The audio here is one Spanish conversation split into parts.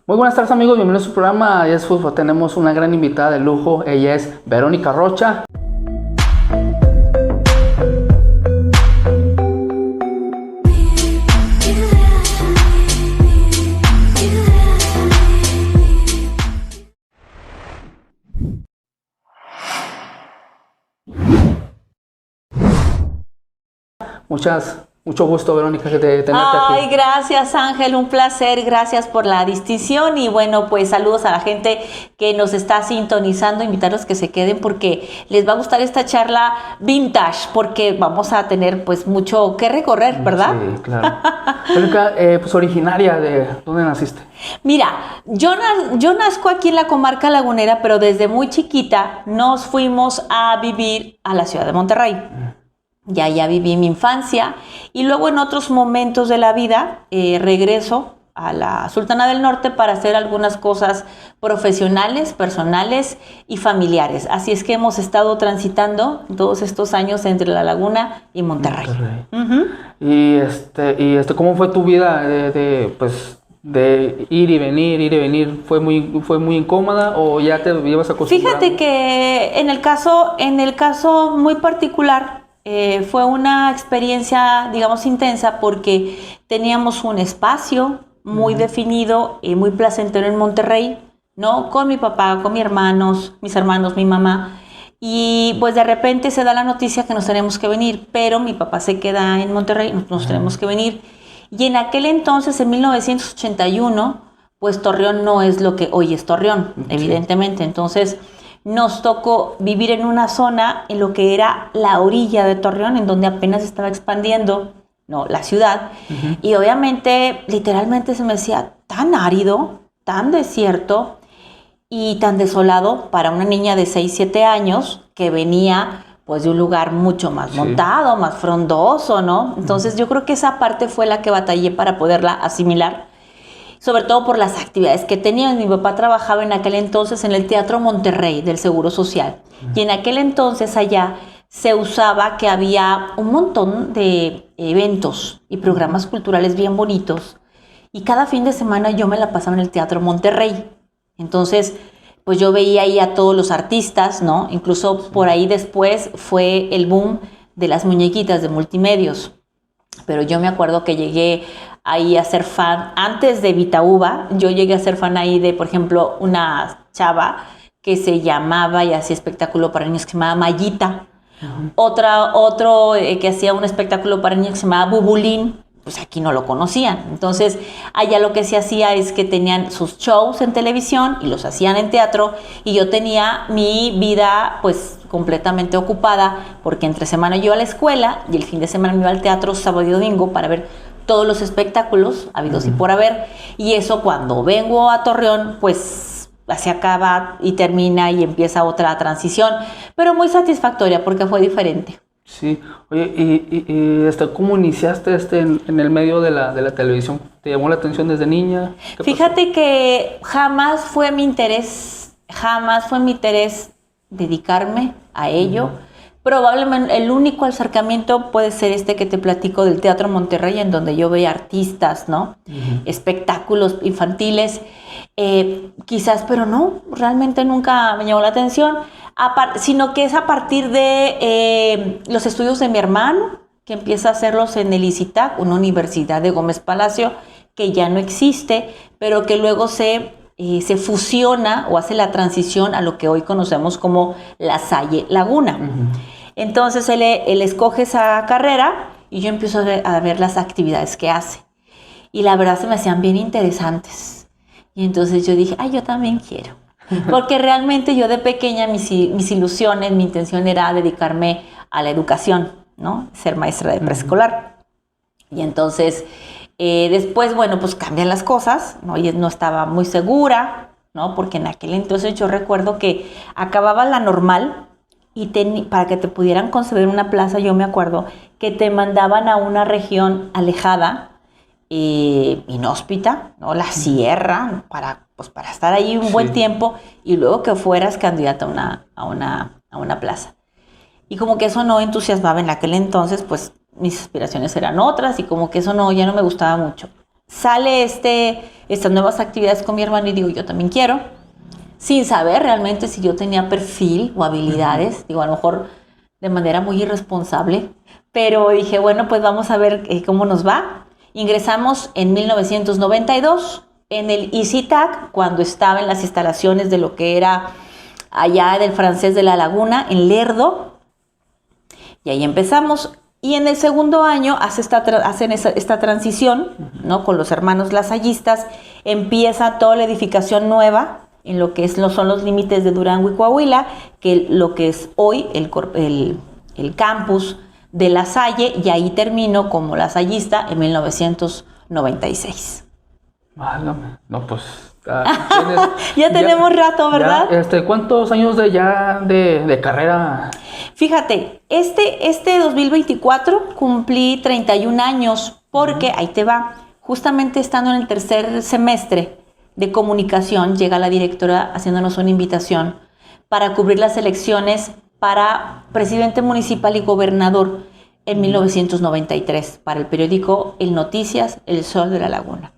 Muy buenas tardes amigos, bienvenidos a su programa. Tenemos una gran invitada de lujo, ella es Verónica Rocha. Mucho gusto, Verónica, que tenerte aquí. Ay, gracias Ángel, un placer, gracias por la distinción y bueno, pues saludos a la gente que nos está sintonizando, invitarlos que se queden porque les va a gustar esta charla vintage, porque vamos a tener pues mucho que recorrer, ¿verdad? Sí, claro. Verónica, pues originaria de, ¿dónde naciste? Mira, yo nazco aquí en la comarca lagunera, pero desde muy chiquita nos fuimos a vivir a la ciudad de Monterrey. Ya viví mi infancia y luego en otros momentos de la vida regreso a la Sultana del Norte para hacer algunas cosas profesionales, personales y familiares. Así es que hemos estado transitando todos estos años entre La Laguna y Monterrey. Y ¿cómo fue tu vida de ir y venir? ¿Fue muy incómoda o ya te ibas acostumbrando? Fíjate que en el caso muy particular, fue una experiencia, digamos, intensa porque teníamos un espacio muy definido y muy placentero en Monterrey, ¿no? Con mi papá, con mis hermanos, mi mamá. Y pues de repente se da la noticia que nos tenemos que venir, pero mi papá se queda en Monterrey, nos tenemos que venir. Y en aquel entonces, en 1981, pues Torreón no es lo que hoy es Torreón, evidentemente. Entonces nos tocó vivir en una zona en lo que era la orilla de Torreón, en donde apenas estaba expandiendo, ¿no?, la ciudad. Y obviamente, literalmente se me hacía tan árido, tan desierto y tan desolado para una niña de 6, 7 años que venía pues de un lugar mucho más montado, más frondoso, ¿no? Entonces yo creo que esa parte fue la que batallé para poderla asimilar, sobre todo por las actividades que tenía. Mi papá trabajaba en aquel entonces en el Teatro Monterrey del Seguro Social. Y en aquel entonces allá se usaba que había un montón de eventos y programas culturales bien bonitos. Y cada fin de semana yo me la pasaba en el Teatro Monterrey. Entonces, pues yo veía ahí a todos los artistas, ¿no? Incluso por ahí después fue el boom de las muñequitas de Multimedios. Pero yo me acuerdo que llegué ahí a ser fan, antes de Vita Uva, yo llegué a ser fan ahí de, por ejemplo, una chava que se llamaba y hacía espectáculo para niños que se llamaba Mayita. Otro que hacía un espectáculo para niños que se llamaba Bubulín, pues aquí no lo conocían. Entonces, allá lo que se hacía es que tenían sus shows en televisión y los hacían en teatro, y yo tenía mi vida pues completamente ocupada porque entre semana yo iba a la escuela y el fin de semana me iba al teatro sábado y domingo para ver todos los espectáculos habidos y por haber. Y eso, cuando vengo a Torreón, pues se acaba y termina y empieza otra transición, pero muy satisfactoria porque fue diferente. Sí, oye, y ¿cómo iniciaste en el medio de la televisión? ¿Te llamó la atención desde niña? Fíjate que jamás fue mi interés dedicarme a ello. Probablemente el único acercamiento puede ser este que te platico del Teatro Monterrey, en donde yo veía artistas, ¿no? Espectáculos infantiles, quizás, pero no, realmente nunca me llamó la atención, sino que es a partir de los estudios de mi hermano, que empieza a hacerlos en el ICITAC, una universidad de Gómez Palacio, que ya no existe, pero que luego se fusiona o hace la transición a lo que hoy conocemos como La Salle Laguna. Entonces él escoge esa carrera y yo empiezo a ver las actividades que hace. Y la verdad se me hacían bien interesantes. Y entonces yo dije, yo también quiero. Porque realmente yo de pequeña, mis ilusiones, mi intención era dedicarme a la educación, ¿no? Ser maestra de preescolar. Y entonces después, bueno, pues cambian las cosas, ¿no? Y no estaba muy segura, ¿no? Porque en aquel entonces yo recuerdo que acababa la normal y para que te pudieran conceder una plaza, yo me acuerdo que te mandaban a una región alejada, inhóspita, ¿no? La sierra, para estar ahí un buen tiempo y luego que fueras candidata a una plaza. Y como que eso no entusiasmaba en aquel entonces, pues mis aspiraciones eran otras y como que eso ya no me gustaba mucho. sale estas nuevas actividades con mi hermano y digo, yo también quiero, sin saber realmente si yo tenía perfil o habilidades, digo, a lo mejor de manera muy irresponsable, pero dije, bueno, pues vamos a ver cómo nos va. Ingresamos en 1992 en el ICITAC, cuando estaba en las instalaciones de lo que era allá del Francés de la Laguna, en Lerdo, y ahí empezamos. Y en el segundo año hacen esta transición, ¿no? Con los hermanos lasallistas, empieza toda la edificación nueva en lo que son los límites de Durango y Coahuila, que lo que es hoy el campus de La Salle, y ahí termino como lasallista en 1996. Válgame. No, pues... ya tenemos rato, ¿verdad? ¿Cuántos años de carrera? Fíjate, este 2024 cumplí 31 años, porque ahí te va, justamente estando en el tercer semestre de comunicación, llega la directora haciéndonos una invitación para cubrir las elecciones para presidente municipal y gobernador en 1993, para el periódico El Noticias, El Sol de la Laguna.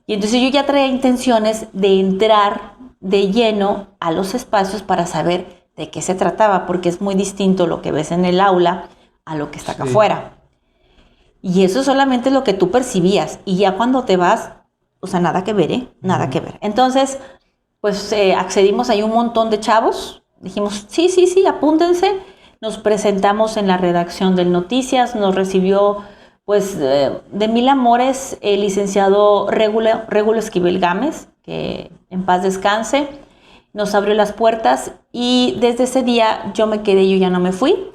Y entonces yo ya traía intenciones de entrar de lleno a los espacios para saber de qué se trataba, porque es muy distinto lo que ves en el aula a lo que está acá afuera. Y eso es solamente lo que tú percibías. Y ya cuando te vas, o sea, nada que ver, nada que ver. Entonces, pues accedimos ahí un montón de chavos. Dijimos, sí, apúntense. Nos presentamos en la redacción del Noticias. Nos recibió, pues, de mil amores el licenciado Régulo Esquivel Gámez, que en paz descanse. Nos abrió las puertas y desde ese día yo me quedé, yo ya no me fui.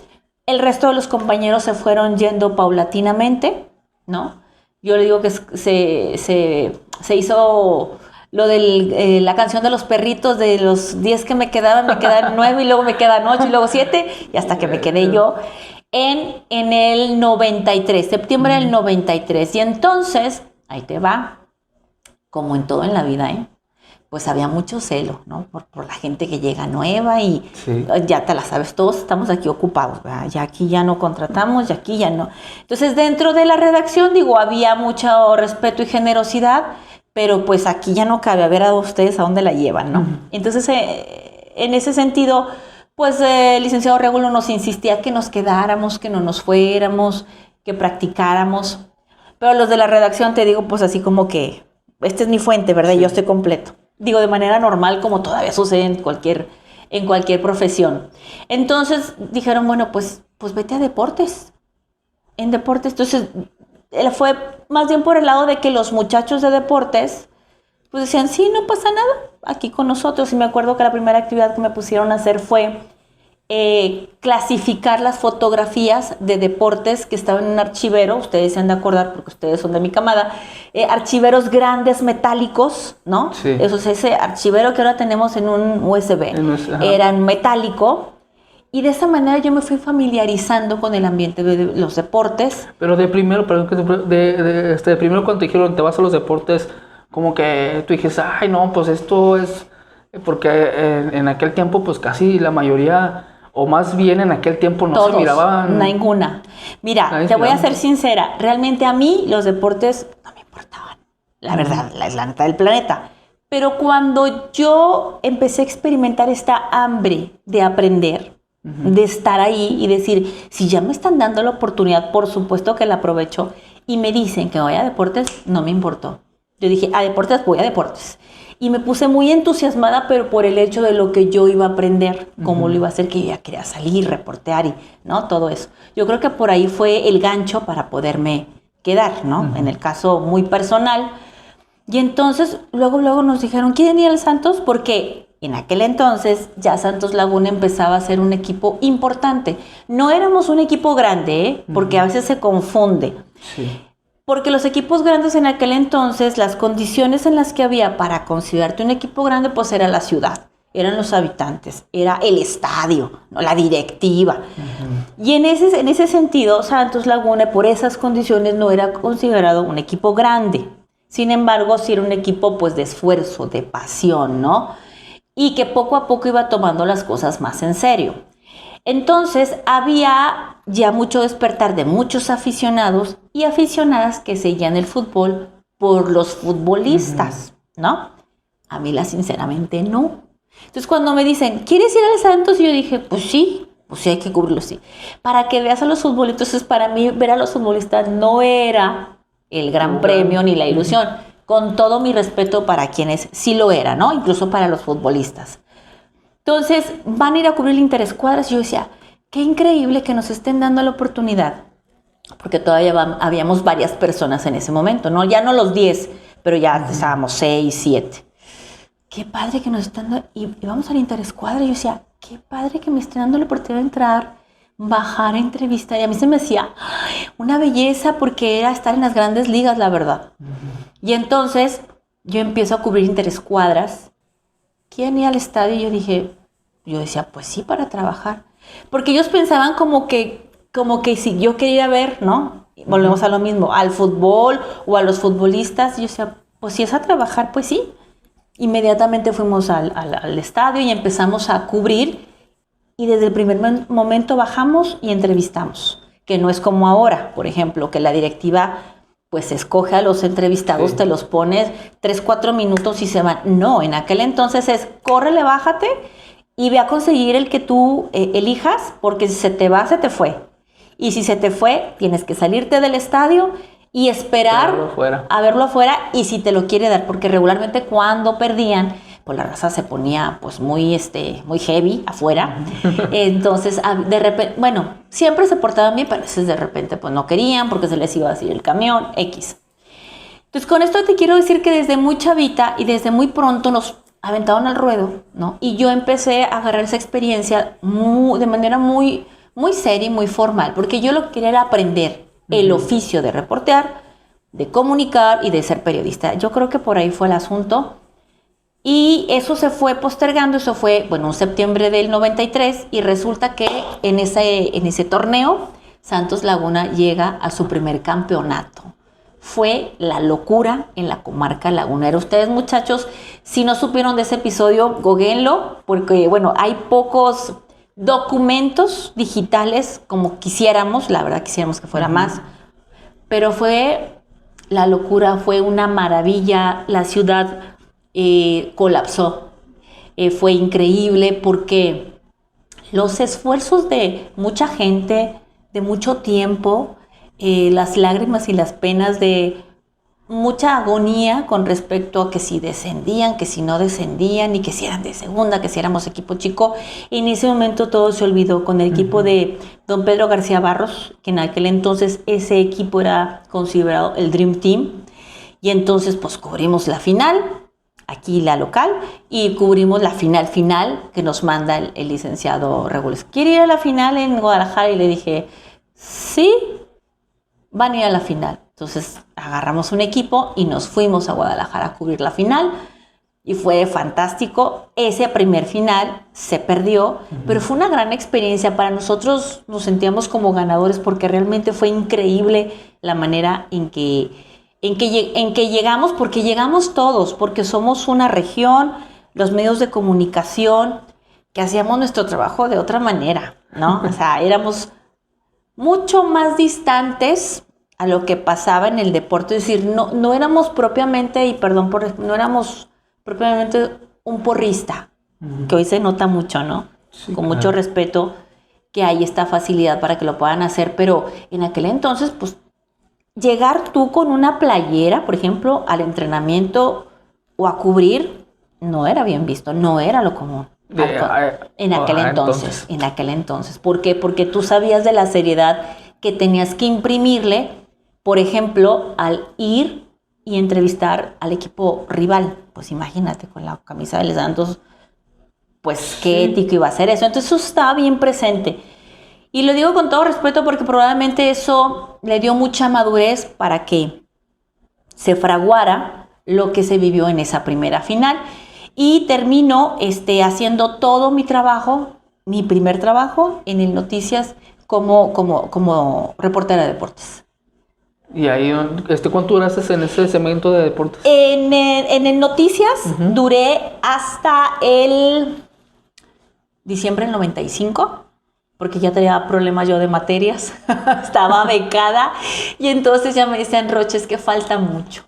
El resto de los compañeros se fueron yendo paulatinamente, ¿no? Yo le digo que se hizo lo de la canción de los perritos, de los 10 que me quedan 9 y luego me quedan 8 y luego 7 y hasta que me quedé yo en el 93, septiembre del 93. Y entonces, ahí te va, como en todo en la vida, pues había mucho celo, ¿no? Por la gente que llega nueva y ya te la sabes, todos estamos aquí ocupados, ¿verdad? Ya aquí ya no contratamos, ya aquí ya no. Entonces, dentro de la redacción, digo, había mucho respeto y generosidad, pero pues aquí ya no cabe, a ver a ustedes a dónde la llevan, ¿no? Entonces, en ese sentido, pues el licenciado Régulo nos insistía que nos quedáramos, que no nos fuéramos, que practicáramos, pero los de la redacción, te digo, pues así como que, esta es mi fuente, ¿verdad? Yo estoy completo. Digo, de manera normal, como todavía sucede en cualquier profesión. Entonces dijeron, bueno, pues vete a deportes. En deportes, entonces fue más bien por el lado de que los muchachos de deportes pues decían, sí, no pasa nada, aquí con nosotros. Y me acuerdo que la primera actividad que me pusieron a hacer fue clasificar las fotografías de deportes que estaban en un archivero. Ustedes se han de acordar porque ustedes son de mi camada, archiveros grandes metálicos, ¿no? Sí. Eso es ese archivero que ahora tenemos en un USB, era en metálico, y de esa manera yo me fui familiarizando con el ambiente de los deportes. Pero de primero, primero cuando te dijeron te vas a los deportes, como que tú dijiste, ay no, pues esto es, porque en aquel tiempo pues casi la mayoría, o más bien en aquel tiempo no se miraban. Ninguna. Mira, te voy a ser sincera, realmente a mí los deportes no me importaban, la verdad, la neta del planeta. Pero cuando yo empecé a experimentar esta hambre de aprender, de estar ahí y decir, si ya me están dando la oportunidad, por supuesto que la aprovecho, y me dicen que vaya a deportes, no me importó. Yo dije, a deportes, voy a deportes. Y me puse muy entusiasmada, pero por el hecho de lo que yo iba a aprender, cómo lo iba a hacer, que yo ya quería salir, reportear y, ¿no? Todo eso. Yo creo que por ahí fue el gancho para poderme quedar, ¿no? En el caso muy personal. Y entonces, luego nos dijeron, ¿quieren ir al Santos? Porque en aquel entonces ya Santos Laguna empezaba a ser un equipo importante. No éramos un equipo grande, porque a veces se confunde. Sí. Porque los equipos grandes en aquel entonces, las condiciones en las que había para considerarte un equipo grande, pues era la ciudad, eran los habitantes, era el estadio, ¿no? La directiva. Y en ese sentido, Santos Laguna, por esas condiciones, no era considerado un equipo grande. Sin embargo, sí era un equipo pues de esfuerzo, de pasión, ¿no? Y que poco a poco iba tomando las cosas más en serio. Entonces había ya mucho despertar de muchos aficionados y aficionadas que seguían el fútbol por los futbolistas, ¿no? A mí, sinceramente, no. Entonces, cuando me dicen, ¿quieres ir al Santos? Y yo dije, pues sí hay que cubrirlo, sí. Para que veas a los futbolistas, entonces para mí ver a los futbolistas no era el gran premio ni la ilusión, con todo mi respeto para quienes sí lo era, ¿no? Incluso para los futbolistas. Entonces, van a ir a cubrir el Interescuadras. Yo decía, qué increíble que nos estén dando la oportunidad, porque todavía habíamos varias personas en ese momento, ¿no? Ya no los 10, pero ya estábamos 6, 7. Qué padre que nos están dando, y vamos al Interescuadra. Yo decía, qué padre que me estén dando la oportunidad de entrar, bajar a entrevistar. Y a mí se me hacía una belleza, porque era estar en las grandes ligas, la verdad. Y entonces yo empiezo a cubrir Interescuadras. ¿Quién iba al estadio? Y yo decía, pues sí, para trabajar. Porque ellos pensaban como que si yo quería ver, ¿no? Volvemos a lo mismo, al fútbol o a los futbolistas. Y yo decía, pues si es a trabajar, pues sí. Inmediatamente fuimos al estadio y empezamos a cubrir, y desde el primer momento bajamos y entrevistamos, que no es como ahora, por ejemplo, que la directiva pues escoge a los entrevistados, sí, te los pones 3, 4 minutos y se van. No, en aquel entonces es, córrele, bájate y ve a conseguir el que tú elijas, porque si se te va, se te fue. Y si se te fue, tienes que salirte del estadio y esperar a verlo afuera, y si te lo quiere dar, porque regularmente cuando perdían, pues la raza se ponía pues muy heavy afuera. Entonces, de repente, bueno, siempre se portaban bien, pero a veces de repente pues no querían porque se les iba a decir el camión, X. Entonces, con esto te quiero decir que desde muy chavita y desde muy pronto nos aventaron al ruedo, ¿no? Y yo empecé a agarrar esa experiencia de manera muy, muy seria y muy formal, porque yo lo que quería era aprender el oficio de reportear, de comunicar y de ser periodista. Yo creo que por ahí fue el asunto. Y eso se fue postergando. Eso fue, bueno, en septiembre del 93, y resulta que en ese torneo Santos Laguna llega a su primer campeonato. Fue la locura en la comarca lagunera. Ustedes, muchachos, si no supieron de ese episodio, goguenlo, porque bueno, hay pocos documentos digitales como quisiéramos. La verdad quisiéramos que fuera más, pero fue la locura, fue una maravilla. La ciudad colapsó. Fue increíble, porque los esfuerzos de mucha gente, de mucho tiempo, las lágrimas y las penas de mucha agonía con respecto a que si descendían, que si no descendían, y que si eran de segunda, que si éramos equipo chico. En ese momento todo se olvidó con el equipo de don Pedro García Barros, que en aquel entonces ese equipo era considerado el Dream Team. Y entonces pues cubrimos la final, aquí la local, y cubrimos la final que nos manda el licenciado Regules. ¿Quiere ir a la final en Guadalajara? Y le dije, sí, van a ir a la final. Entonces agarramos un equipo y nos fuimos a Guadalajara a cubrir la final, y fue fantástico. Ese primer final se perdió, pero fue una gran experiencia. Para nosotros nos sentíamos como ganadores, porque realmente fue increíble la manera en que llegamos, porque llegamos todos, porque somos una región, los medios de comunicación, que hacíamos nuestro trabajo de otra manera, ¿no? O sea, éramos mucho más distantes a lo que pasaba en el deporte. Es decir, no éramos propiamente, y perdón no éramos propiamente un porrista, que hoy se nota mucho, ¿no? Sí, con mucho respeto, que hay esta facilidad para que lo puedan hacer, pero en aquel entonces, pues, llegar tú con una playera, por ejemplo, al entrenamiento o a cubrir, no era bien visto, no era lo común. En aquel entonces. ¿Por qué? Porque tú sabías de la seriedad que tenías que imprimirle, por ejemplo, al ir y entrevistar al equipo rival. Pues imagínate, con la camisa de los Santos, pues qué ético iba a ser eso. Entonces eso estaba bien presente. Y lo digo con todo respeto, porque probablemente eso le dio mucha madurez para que se fraguara lo que se vivió en esa primera final. Y termino haciendo todo mi trabajo, mi primer trabajo en el Noticias como reportera de deportes. ¿Y ahí cuánto duraste en ese segmento de deportes? En el Noticias duré hasta el diciembre del 95. Porque ya tenía problemas yo de materias, estaba becada, y entonces ya me decían, Roche, es que falta mucho.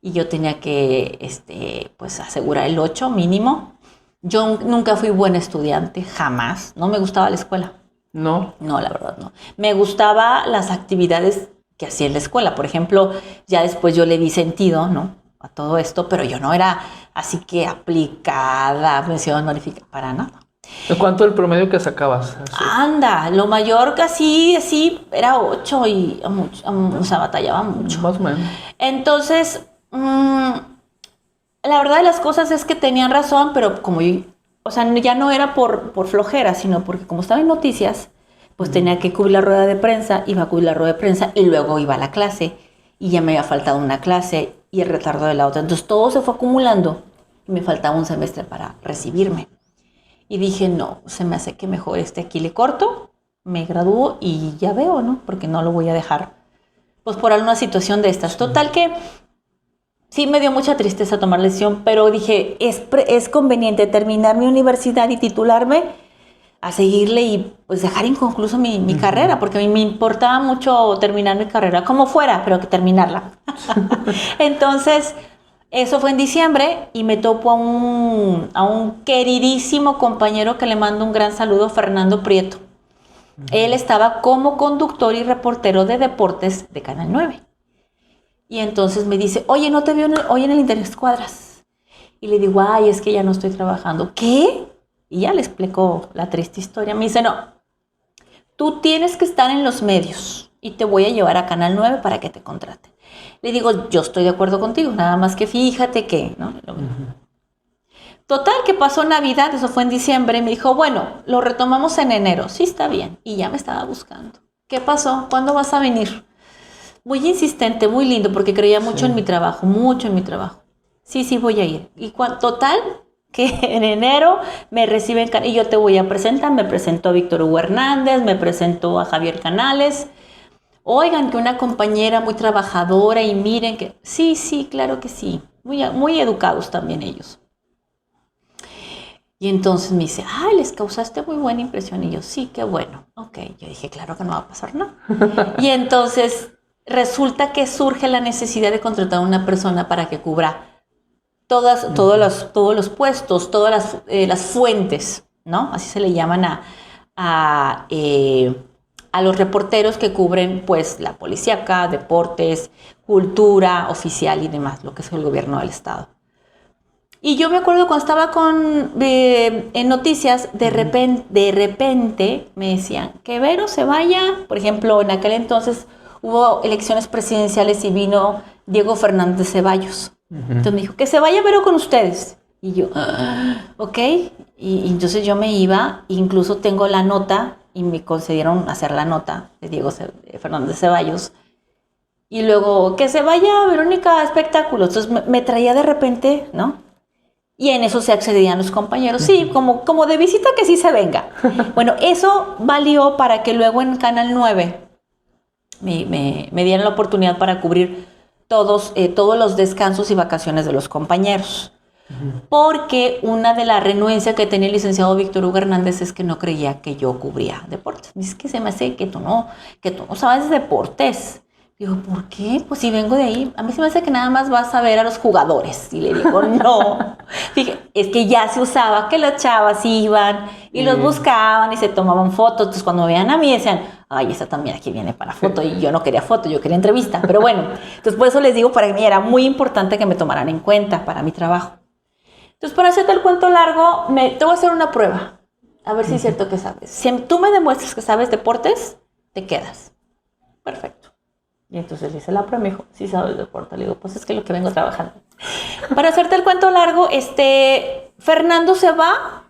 y yo tenía que pues asegurar el 8 mínimo. Yo nunca fui buena estudiante, jamás. No me gustaba la escuela. No. No, la verdad no. Me gustaban las actividades que hacía en la escuela. Por ejemplo, ya después yo le vi sentido, ¿no?, a todo esto, pero yo no era así que aplicada, mención honorífica, para nada. ¿En cuánto el promedio que sacabas? Así. Anda, lo mayor que así era 8 y o sea, batallaba mucho. Más o menos. Entonces, la verdad de las cosas es que tenían razón, pero como yo, o sea, ya no era por flojera, sino porque como estaba en noticias, pues tenía que cubrir la rueda de prensa, iba a cubrir la rueda de prensa y luego iba a la clase y ya me había faltado una clase y el retardo de la otra. Entonces todo se fue acumulando y me faltaba un semestre para recibirme. Y dije, no, se me hace que mejor aquí le corto, me gradúo y ya veo, ¿no? Porque no lo voy a dejar, pues por alguna situación de estas. Total que sí me dio mucha tristeza tomar la decisión, pero dije, es conveniente terminar mi universidad y titularme a seguirle y pues dejar inconcluso mi carrera, porque a mí me importaba mucho terminar mi carrera, como fuera, pero que terminarla. Entonces, eso fue en diciembre y me topo a un queridísimo compañero que le mando un gran saludo, Fernando Prieto. Él estaba como conductor y reportero de deportes de Canal 9. Y entonces me dice, oye, ¿no te veo hoy en el Interescuadras? Y le digo, ay, es que ya no estoy trabajando. ¿Qué? Y ya le explico la triste historia. Me dice, no, tú tienes que estar en los medios y te voy a llevar a Canal 9 para que te contraten. Le digo, yo estoy de acuerdo contigo, nada más que fíjate que, ¿no? Total, que pasó Navidad, eso fue en diciembre, y me dijo, bueno, lo retomamos en enero. Sí, está bien. Y ya me estaba buscando. ¿Qué pasó? ¿Cuándo vas a venir? Muy insistente, muy lindo, porque creía mucho en mi trabajo, mucho en mi trabajo. Sí, voy a ir. Y total, que en enero me reciben y yo te voy a presentar. Me presentó a Víctor Hugo Hernández, me presentó a Javier Canales. Oigan, que una compañera muy trabajadora y miren que... Sí, claro que sí. Muy educados también ellos. Y entonces me dice, ay, les causaste muy buena impresión. Y yo, sí, qué bueno. Ok, yo dije, claro que no va a pasar nada. Y entonces resulta que surge la necesidad de contratar a una persona para que cubra todos los puestos, todas las fuentes, ¿no? Así se le llaman a los reporteros que cubren, pues, la policíaca, deportes, cultura, oficial y demás, lo que es el gobierno del estado. Y yo me acuerdo cuando estaba en noticias, de repente me decían que Vero se vaya. Por ejemplo, en aquel entonces hubo elecciones presidenciales y vino Diego Fernández Ceballos. Entonces me dijo, que se vaya Vero con ustedes. Y yo, ok. Y entonces yo me iba, incluso tengo la nota, y me concedieron hacer la nota de Diego Fernández Ceballos. Y luego, que se vaya Verónica a espectáculos. Entonces me traía de repente, ¿no? Y en eso se accedían los compañeros. Sí, como de visita que sí se venga. Bueno, eso valió para que luego en Canal 9 me dieran la oportunidad para cubrir todos los descansos y vacaciones de los compañeros. Porque una de las renuencias que tenía el licenciado Víctor Hugo Hernández es que no creía que yo cubría deportes. Me dice, que se me hace que tú no sabes deportes. Digo, ¿por qué? Pues si vengo de ahí, a mí se me hace que nada más vas a ver a los jugadores. Y le digo, no. Fíjate, es que ya se usaba que las chavas iban y los buscaban y se tomaban fotos. Entonces cuando me veían a mí decían, ay, esta también aquí viene para foto. Y yo no quería foto, yo quería entrevista. Pero bueno, entonces por eso les digo, para mí era muy importante que me tomaran en cuenta para mi trabajo. Entonces, para hacerte el cuento largo, te voy a hacer una prueba. A ver si es cierto que sabes. Si tú me demuestras que sabes deportes, te quedas. Perfecto. Y entonces hice la prueba, me dijo, sí sabes deporte. Le digo, pues es que es lo que vengo trabajando. Para hacerte el cuento largo, Fernando se va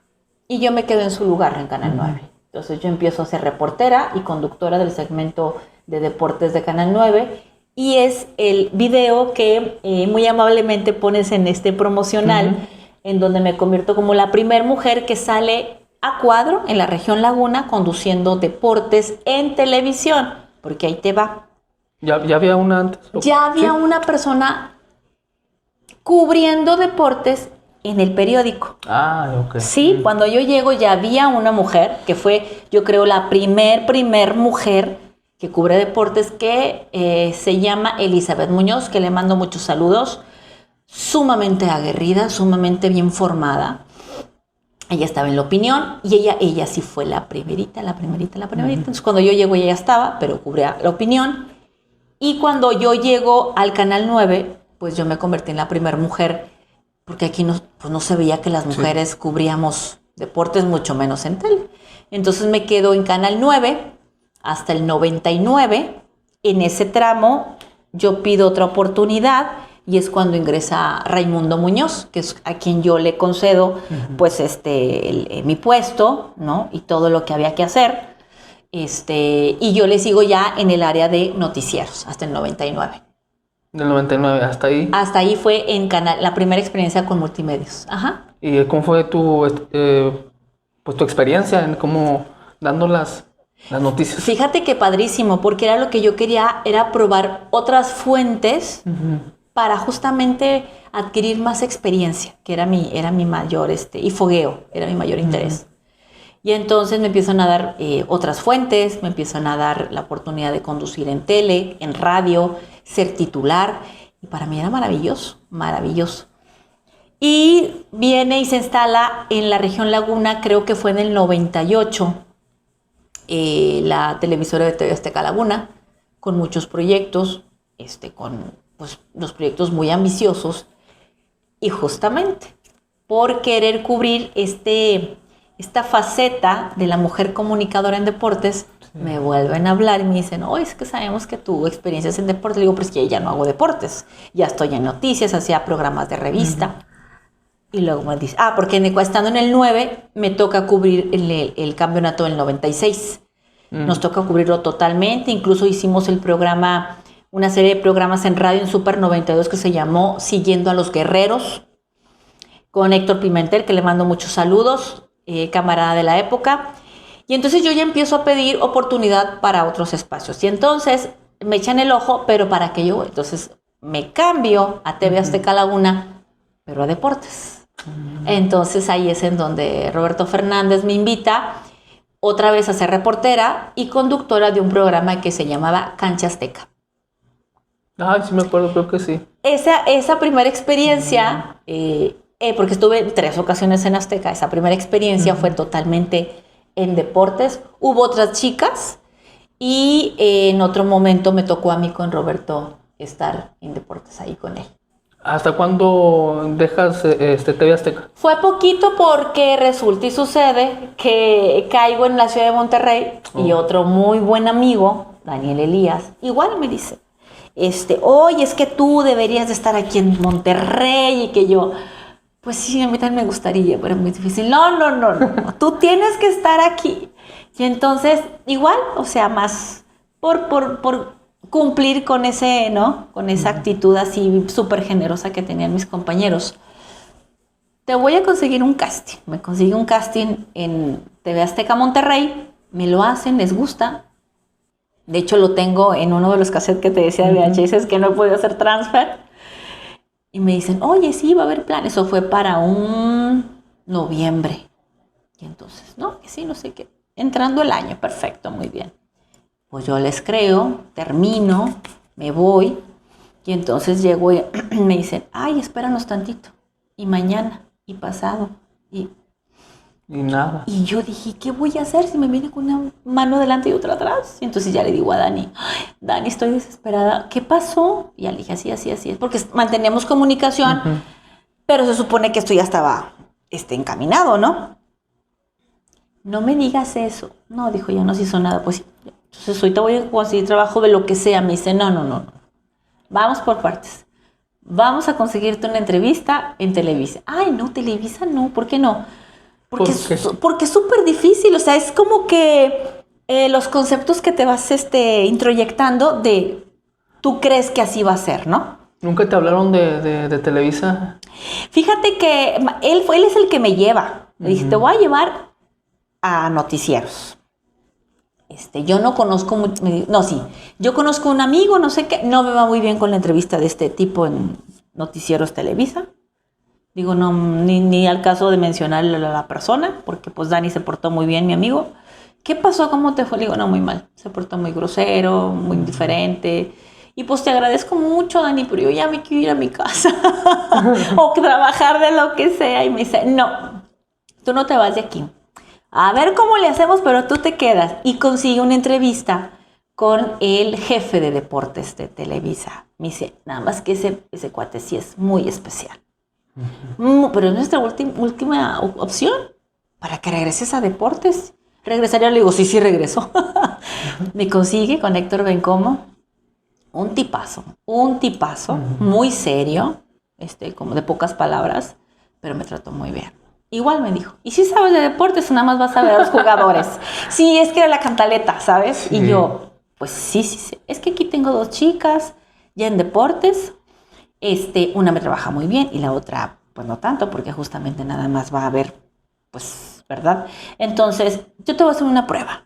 y yo me quedo en su lugar en Canal 9. Entonces yo empiezo a ser reportera y conductora del segmento de deportes de Canal 9. Y es el video que muy amablemente pones en este promocional, en donde me convierto como la primer mujer que sale a cuadro en la región Laguna conduciendo deportes en televisión, porque ahí te va. ¿Ya había una antes? Ya había una persona cubriendo deportes en el periódico. Ah, ok. Sí, cuando yo llego ya había una mujer que fue, yo creo, la primer mujer que cubre deportes, que se llama Elizabeth Muñoz, que le mando muchos saludos. sumamente aguerrida, sumamente bien formada. Ella estaba en La Opinión y ella sí fue la primerita. Entonces cuando yo llego ella ya estaba, pero cubría La Opinión. Y cuando yo llego al Canal 9, pues yo me convertí en la primera mujer, porque aquí no se veía que las mujeres cubríamos deportes, mucho menos en tele. Entonces me quedo en Canal 9 hasta el 99. En ese tramo yo pido otra oportunidad y es cuando ingresa Raimundo Muñoz, que es a quien yo le concedo pues mi puesto, ¿no? Y todo lo que había que hacer. Y yo le sigo ya en el área de noticieros hasta el 99. Del 99 hasta ahí. Hasta ahí fue en canal, la primera experiencia con multimedios. Ajá. ¿Y cómo fue tu experiencia en cómo dando las noticias? Fíjate que padrísimo, porque era lo que yo quería, era probar otras fuentes para justamente adquirir más experiencia, que era mi mayor, y fogueo, era mi mayor interés. Y entonces me empiezan a dar otras fuentes, me empiezan a dar la oportunidad de conducir en tele, en radio, ser titular, y para mí era maravilloso, maravilloso. Y viene y se instala en la región Laguna, creo que fue en el 98, la televisora de TV Azteca Laguna, con muchos proyectos, con pues, los proyectos muy ambiciosos, y justamente por querer cubrir esta faceta de la mujer comunicadora en deportes, me vuelven a hablar y me dicen, es que sabemos que tu experiencia es en deportes. Le digo, pues que ya no hago deportes, ya estoy en noticias, hacía programas de revista. Y luego me dice, porque estando en el 9, me toca cubrir el campeonato del 96. Nos toca cubrirlo totalmente, incluso hicimos el programa, una serie de programas en radio en Super 92 que se llamó Siguiendo a los Guerreros, con Héctor Pimentel, que le mando muchos saludos, camarada de la época. Y entonces yo ya empiezo a pedir oportunidad para otros espacios. Y entonces me echan el ojo, pero ¿para qué yo? Entonces me cambio a TV Azteca Laguna, pero a deportes. Entonces ahí es en donde Roberto Fernández me invita otra vez a ser reportera y conductora de un programa que se llamaba Cancha Azteca. Ay, sí me acuerdo, creo que sí. Esa primera experiencia, porque estuve en 3 ocasiones en Azteca, esa primera experiencia fue totalmente en deportes. Hubo otras chicas y en otro momento me tocó a mí con Roberto estar en deportes ahí con él. ¿Hasta cuándo dejas TV Azteca? Fue poquito porque resulta y sucede que caigo en la ciudad de Monterrey y otro muy buen amigo, Daniel Elías, igual me dice, oye, es que tú deberías de estar aquí en Monterrey y que yo, pues sí, a mí también me gustaría, pero es muy difícil. No, tú tienes que estar aquí. Y entonces, igual, o sea, más por cumplir con ese, ¿no? Con esa actitud así súper generosa que tenían mis compañeros. Te voy a conseguir un casting. Me consigue un casting en TV Azteca Monterrey. Me lo hacen, les gusta. De hecho, lo tengo en uno de los cassettes que te decía de VHS, que no he podido hacer transfer. Y me dicen, oye, sí, va a haber plan. Eso fue para un noviembre. Y entonces, no, que sí, no sé qué. Entrando el año, perfecto, muy bien. Pues yo les creo, termino, me voy. Y entonces llego y me dicen, ay, espéranos tantito. Y mañana, y pasado, y nada. Y yo dije, ¿qué voy a hacer si me viene con una mano delante y otra atrás? Y entonces ya le digo a Dani, ay, Dani, estoy desesperada. ¿Qué pasó? Y ya le dije, así es. Porque mantenemos comunicación, pero se supone que esto ya estaba encaminado, ¿no? No me digas eso. No, dijo, ya no se hizo nada. Pues entonces ahorita voy a conseguir trabajo de lo que sea. Me dice, no. Vamos por partes. Vamos a conseguirte una entrevista en Televisa. Ay, no, Televisa no. ¿Por qué no? Porque es súper difícil. O sea, es como que los conceptos que te vas introyectando de tú crees que así va a ser, ¿no? ¿Nunca te hablaron de Televisa? Fíjate que él es el que me lleva. Me dice, te voy a llevar a noticieros. Yo no conozco, yo conozco un amigo, no sé qué, no me va muy bien con la entrevista de este tipo en Noticieros Televisa. Digo, no, ni al caso de mencionarle a la persona, porque pues Dani se portó muy bien, mi amigo. ¿Qué pasó? ¿Cómo te fue? Le digo, no, muy mal. Se portó muy grosero, muy indiferente. Y pues te agradezco mucho, Dani, pero yo ya me quiero ir a mi casa o trabajar de lo que sea. Y me dice, no, tú no te vas de aquí. A ver cómo le hacemos, pero tú te quedas. Y consigue una entrevista con el jefe de deportes de Televisa. Me dice, nada más que ese cuate sí es muy especial. Pero es nuestra última opción para que regreses a deportes. ¿Regresaría? Le digo, sí, regreso. Me consigue con Héctor Bencomo. Un tipazo, muy serio, como de pocas palabras, pero me trató muy bien. Igual me dijo, ¿y si sabes de deportes o nada más vas a ver a los jugadores? Sí, es que era la cantaleta, ¿sabes? Sí. Y yo, pues sí, es que aquí tengo 2 chicas ya en deportes, una me trabaja muy bien y la otra, pues no tanto, porque justamente nada más va a ver, pues, ¿verdad? Entonces, yo te voy a hacer una prueba.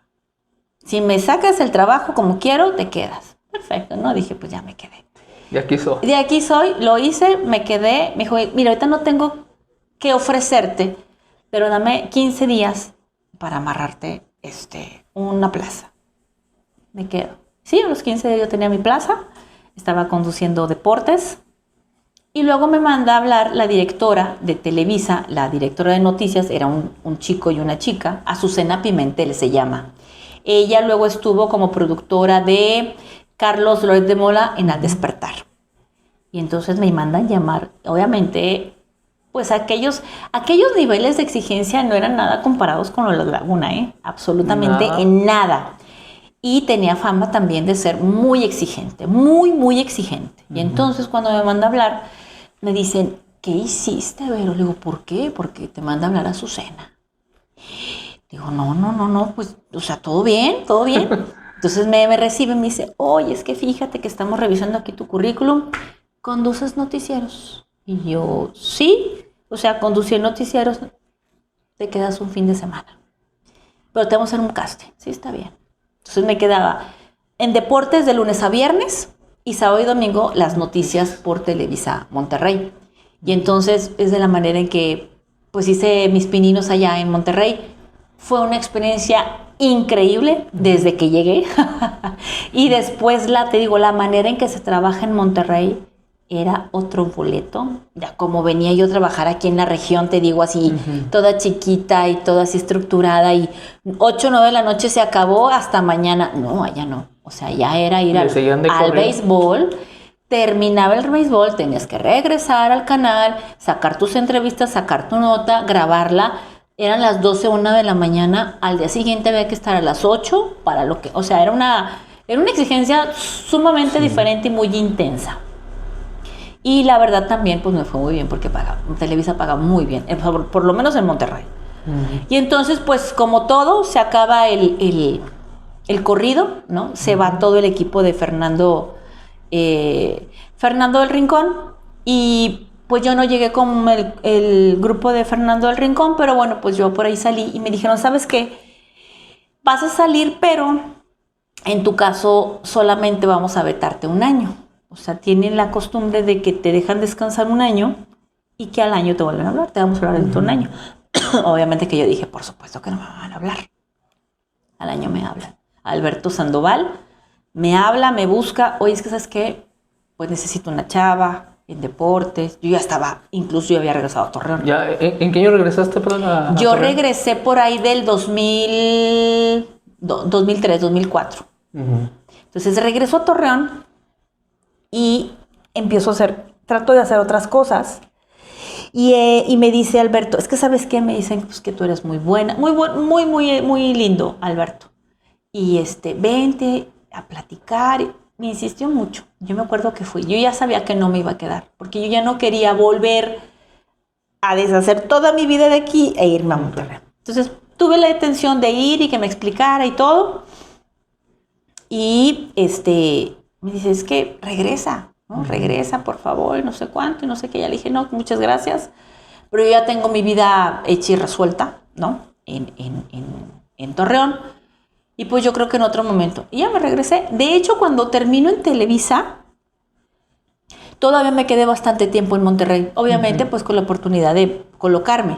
Si me sacas el trabajo como quiero, te quedas. Perfecto, ¿no? Dije, pues ya me quedé. De aquí soy. De aquí soy, lo hice, me quedé. Me dijo, mira, ahorita no tengo que ofrecerte, pero dame 15 días para amarrarte una plaza. Me quedo. Sí, a los 15 días yo tenía mi plaza, estaba conduciendo deportes. Y luego me manda a hablar la directora de Televisa, la directora de noticias, era un chico y una chica, Azucena Pimentel se llama. Ella luego estuvo como productora de Carlos Loret de Mola en Al Despertar. Y entonces me mandan llamar. Obviamente, pues aquellos niveles de exigencia no eran nada comparados con los de Laguna, absolutamente en nada. Y tenía fama también de ser muy exigente, muy exigente. Y entonces cuando me manda a hablar, me dicen, ¿qué hiciste, Vero? Le digo, ¿por qué? Porque te manda a hablar a Azucena. Digo, no, pues, o sea, todo bien. Entonces me recibe y me dice, oye, es que fíjate que estamos revisando aquí tu currículum. ¿Conduces noticieros? Y yo, sí, o sea, conducir noticieros, te quedas un fin de semana. Pero te vamos a hacer un casting. Sí, está bien. Entonces me quedaba en deportes de lunes a viernes y sábado y domingo las noticias por Televisa Monterrey. Y entonces es de la manera en que pues hice mis pininos allá en Monterrey. Fue una experiencia increíble desde que llegué. Y después la manera en que se trabaja en Monterrey era otro boleto. Ya como venía yo a trabajar aquí en la región, te digo así, toda chiquita y toda así estructurada, y 8 o 9 de la noche se acabó hasta mañana. No, allá no. O sea, ya era ir al béisbol. Terminaba el béisbol, tenías que regresar al canal, sacar tus entrevistas, sacar tu nota, grabarla. Eran las 12 o 1 de la mañana. Al día siguiente había que estar a las 8 para lo que... O sea, era una exigencia sumamente diferente y muy intensa. Y la verdad también, pues me fue muy bien porque Televisa paga muy bien, por lo menos en Monterrey. Y entonces, pues como todo, se acaba el corrido, ¿no? Se va todo el equipo de Fernando del Rincón, y pues yo no llegué con el grupo de Fernando del Rincón, pero bueno, pues yo por ahí salí y me dijeron, ¿sabes qué? Vas a salir, pero en tu caso solamente vamos a vetarte 1 año. O sea, tienen la costumbre de que te dejan descansar 1 año y que al año te vuelven a hablar, te vamos a hablar dentro de 1 año. Obviamente que yo dije, por supuesto que no me van a hablar. Al año me hablan. Alberto Sandoval me habla, me busca, oye, es que ¿sabes qué? Pues necesito una chava en deportes. Yo ya estaba, incluso yo había regresado a Torreón. ¿Ya? ¿En qué año regresaste? Perdón, yo regresé por ahí del 2003, 2004. Entonces regreso a Torreón y trato de hacer otras cosas. Y me dice Alberto, es que ¿sabes qué? Me dicen pues, que tú eres muy buena, muy lindo, Alberto. Y vente a platicar. Me insistió mucho. Yo me acuerdo que fui. Yo ya sabía que no me iba a quedar, porque yo ya no quería volver a deshacer toda mi vida de aquí e irme a Monterrey. Entonces tuve la intención de ir y que me explicara y todo. Y me dice, es que regresa, ¿no? Regresa, por favor, no sé cuánto, y no sé qué. Ya le dije, no, muchas gracias, pero yo ya tengo mi vida hecha y resuelta, ¿no? En Torreón. Y pues yo creo que en otro momento. Y ya me regresé. De hecho, cuando termino en Televisa, todavía me quedé bastante tiempo en Monterrey. Obviamente, pues con la oportunidad de colocarme.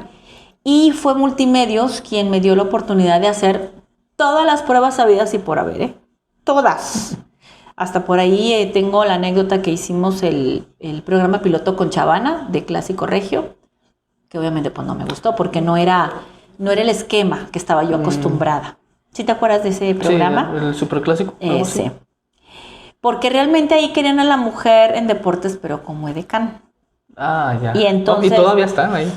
Y fue Multimedios quien me dio la oportunidad de hacer todas las pruebas habidas y por haber, Todas. Hasta por ahí tengo la anécdota que hicimos el programa piloto con Chavana de Clásico Regio, que obviamente pues no me gustó porque no era el esquema que estaba yo acostumbrada. ¿Sí te acuerdas de ese programa? Sí, el superclásico. Ese. Porque realmente ahí querían a la mujer en deportes, pero como edecán. Ah, ya. Y entonces... Y todavía están ahí.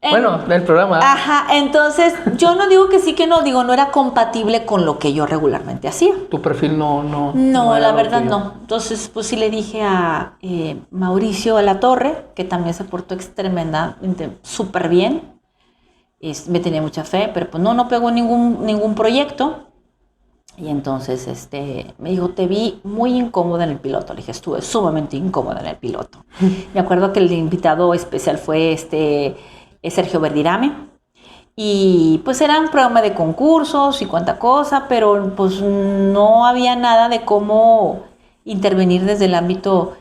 Bueno, el programa. Ajá, entonces yo no digo que sí que no, digo, no era compatible con lo que yo regularmente hacía. Tu perfil no La verdad no. Entonces, pues sí le dije a Mauricio Alatorre, que también se portó tremendamente súper bien. Me tenía mucha fe, pero pues no pegó ningún proyecto. Y entonces me dijo, te vi muy incómoda en el piloto. Le dije, estuve sumamente incómoda en el piloto. Me acuerdo que el invitado especial fue Sergio Verdirame. Y pues era un programa de concursos y cuánta cosa, pero pues no había nada de cómo intervenir desde el ámbito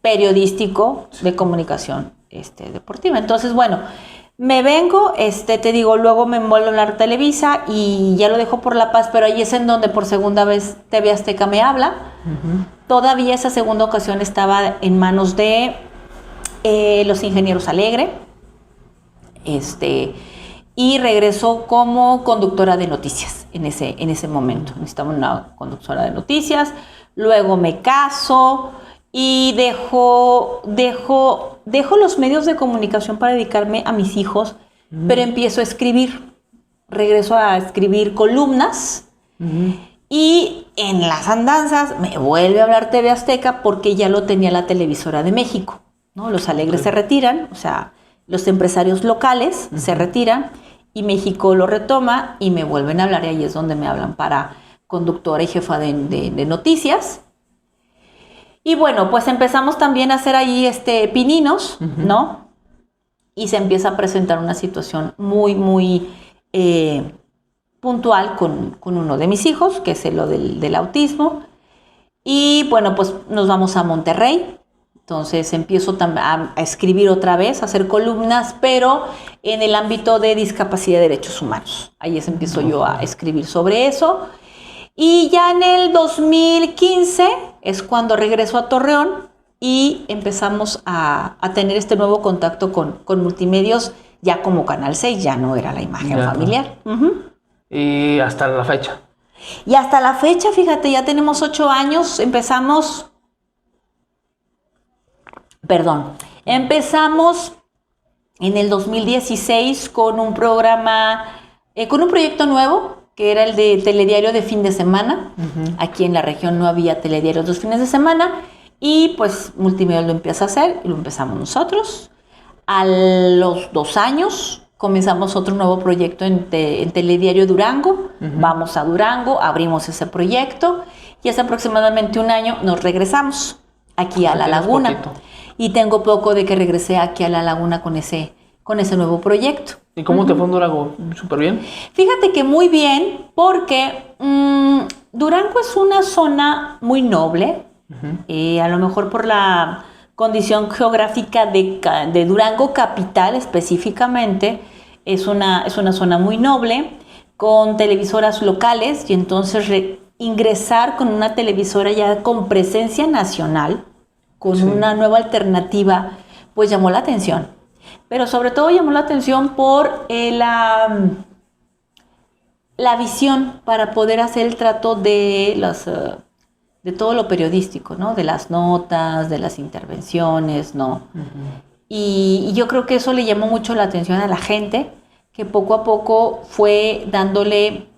periodístico de comunicación deportiva. Entonces, bueno, me vengo, te digo, luego me vuelvo a hablar Televisa y ya lo dejo por La Paz, pero ahí es en donde por segunda vez TV Azteca me habla. Uh-huh. Todavía esa segunda ocasión estaba en manos de los ingenieros Alegre. Y regresó como conductora de noticias en ese momento. Necesitaba una conductora de noticias. Luego me caso y dejo los medios de comunicación para dedicarme a mis hijos, pero empiezo a escribir. Regreso a escribir columnas y en las andanzas me vuelve a hablar TV Azteca porque ya lo tenía la televisora de México, ¿no? Los Alegres se retiran, o sea, los empresarios locales se retiran y México lo retoma y me vuelven a hablar y ahí es donde me hablan para conductora y jefa de noticias. Y bueno, pues empezamos también a hacer ahí pininos, ¿no? Y se empieza a presentar una situación muy, muy puntual con uno de mis hijos, que es lo del autismo. Y bueno, pues nos vamos a Monterrey. Entonces empiezo a escribir otra vez, a hacer columnas, pero en el ámbito de discapacidad y derechos humanos. Ahí empiezo yo a escribir sobre eso. Y ya en el 2015 es cuando regreso a Torreón y empezamos a tener este nuevo contacto con Multimedios, ya como Canal 6, ya no era la imagen familiar. Y hasta la fecha. Y hasta la fecha, fíjate, ya tenemos 8 años, empezamos en el 2016 con un programa, con un proyecto nuevo, que era el de telediario de fin de semana. Aquí en la región no había telediarios los fines de semana y pues Multimedios lo empieza a hacer y lo empezamos nosotros. A los 2 años comenzamos otro nuevo proyecto en Telediario Durango. Vamos a Durango, abrimos ese proyecto y hace aproximadamente 1 año nos regresamos aquí a La Laguna. Poquito. Y tengo poco de que regresé aquí a La Laguna con ese nuevo proyecto. ¿Y cómo te fue en Durango? ¿Súper bien? Fíjate que muy bien, porque Durango es una zona muy noble. A lo mejor por la condición geográfica de Durango capital específicamente, es una zona muy noble, con televisoras locales, y entonces ingresar con una televisora ya con presencia nacional, con una nueva alternativa, pues llamó la atención. Pero sobre todo llamó la atención por la visión para poder hacer el trato de todo lo periodístico, ¿no? De las notas, de las intervenciones, ¿no? Y yo creo que eso le llamó mucho la atención a la gente, que poco a poco fue dándole,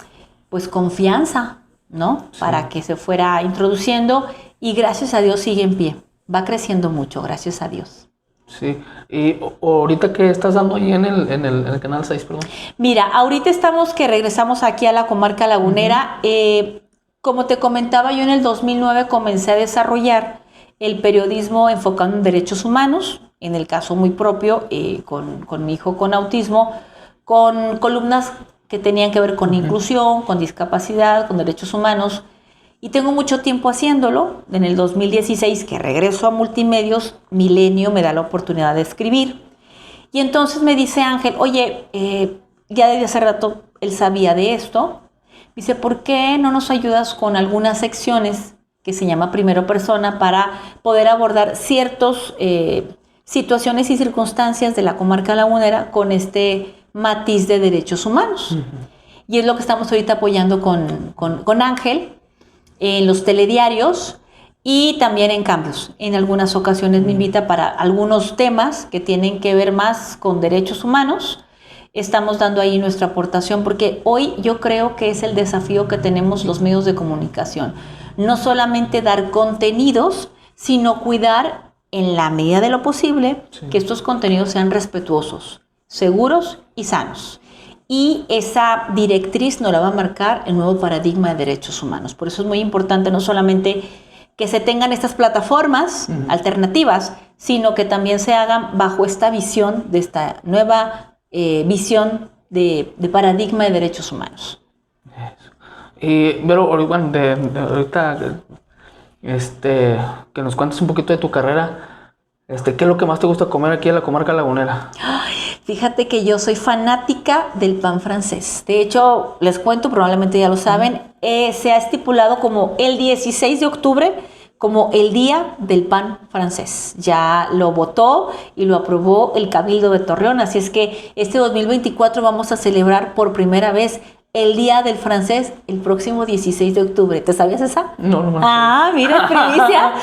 pues, confianza, ¿no? Sí. Para que se fuera introduciendo, y gracias a Dios sigue en pie. Va creciendo mucho, gracias a Dios. Sí, y ahorita que estás dando ahí en el Canal 6, perdón. Mira, ahorita que regresamos aquí a la comarca lagunera. Como te comentaba, yo en el 2009 comencé a desarrollar el periodismo enfocado en derechos humanos, en el caso muy propio, con mi hijo con autismo, con columnas que tenían que ver con inclusión, con discapacidad, con derechos humanos. Y tengo mucho tiempo haciéndolo. En el 2016, que regreso a Multimedios, Milenio me da la oportunidad de escribir. Y entonces me dice Ángel, oye, ya desde hace rato él sabía de esto, Dice, ¿por qué no nos ayudas con algunas secciones que se llama primera persona para poder abordar ciertas situaciones y circunstancias de la comarca lagunera con este matiz de derechos humanos? Y es lo que estamos ahorita apoyando con Ángel en los telediarios y también en Cambios. En algunas ocasiones me invita para algunos temas que tienen que ver más con derechos humanos. Estamos dando ahí nuestra aportación porque hoy yo creo que es el desafío que tenemos los medios de comunicación. No solamente dar contenidos, sino cuidar en la medida de lo posible que estos contenidos sean respetuosos, seguros y sanos. Y esa directriz nos la va a marcar el nuevo paradigma de derechos humanos. Por eso es muy importante no solamente que se tengan estas plataformas alternativas, sino que también se hagan bajo esta visión de esta nueva visión de paradigma de derechos humanos. Pero bueno, ahorita que nos cuentes un poquito de tu carrera. ¿Qué es lo que más te gusta comer aquí en la comarca lagunera? Ay, fíjate que yo soy fanática del pan francés. De hecho, les cuento, probablemente ya lo saben, se ha estipulado como el 16 de octubre como el Día del Pan Francés. Ya lo votó y lo aprobó el Cabildo de Torreón, así es que este 2024 vamos a celebrar por primera vez el Día del Francés el próximo 16 de octubre. ¿Te sabías esa? No. Ah, mira, primicia.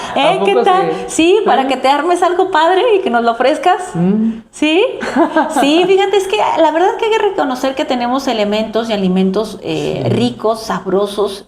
¿Qué tal? Sí, para que te armes algo padre y que nos lo ofrezcas. ¿Sí? Sí, fíjate, es que la verdad es que hay que reconocer que tenemos elementos y alimentos ricos, sabrosos,